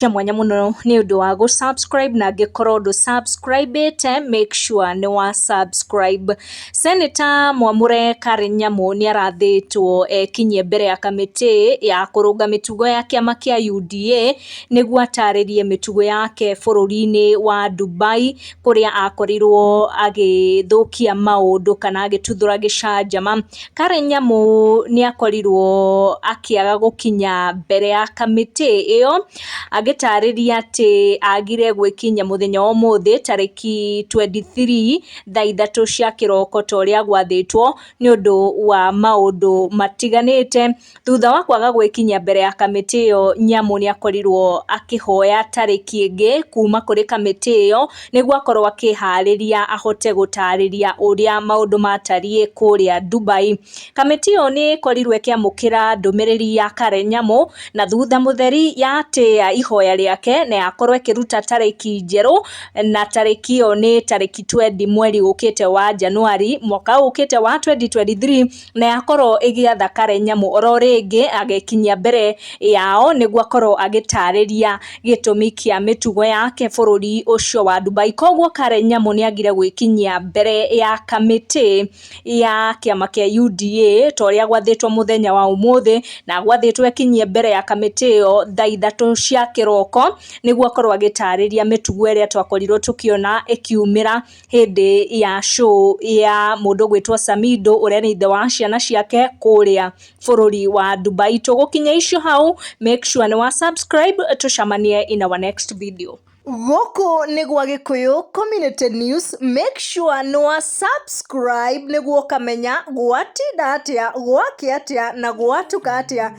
mwanya muno ni undu wa subscribe na ngikorwo ndu subscribe make sure ni wa subscribe. Senator Mwamure NYAMU ni arathitwo ekinye mbere ya kamiti ya kurunga mitugo ya kiama kia UDA niguo ataririe mitugo yake bururi-ini wa Dubai kuria akorirwo agithukia maundu kana agituthura gicanjama. NYAMU ni akorirwo akiaga gukinya mbere ya kamiti iyo agitariria ati agire gwikinya muthenya wa umuthi tariki 23 thaa 3 cia kiroko toria gwathitwo ni undu wa maundu matiganite. Thutha wa kwaga gwikinya mbere ya kamiti iyo, NYAMU ni akorirwo akihoya tariki ingi kuma kuri kamiti iyo niguo akorwo akihariria ahote gutariria uria maundu matarie kuria Dubai. Kamiti iyo ni korirwo ikiamukira ndumiriri ya NYAMU na thutha mutheri ya ati ihoya riake na akorwo ikiruta tariki njeru, na tariki iyo ni tariki 20 mweri ukite wa Januari mwaka ukite wa 2023, na akorwo igiatha NYAMU oro ringi agekinya mbere yao niguo akorwo agitariria gitumi kia mitugo yake bururi ucio wa Dubai. Koguo NYAMU ni agire gwikinyia mbere ya kamiti ya kiama kia UDA toria gwathitwo muthenya wa umuthi, na gwathitwo ekinyie mbere ya kamiti iyo thaa 3 cia kiroko niguo akorwo agitariria mitugo iria twakorirwo tukiona ikiumira hindi ya show ya mundu gwitwo Samido uria ni ithe wa ciana ciake kuria bururi wa Dubai. Tugukinya icio hau, make sure ni wa subscribe, tucamanie in our next video. Goko ni gwa Gikuyu Community News, make sure ni wa subscribe niguo kamenya gwatinda atia, gwakia atia na gwatuka atia.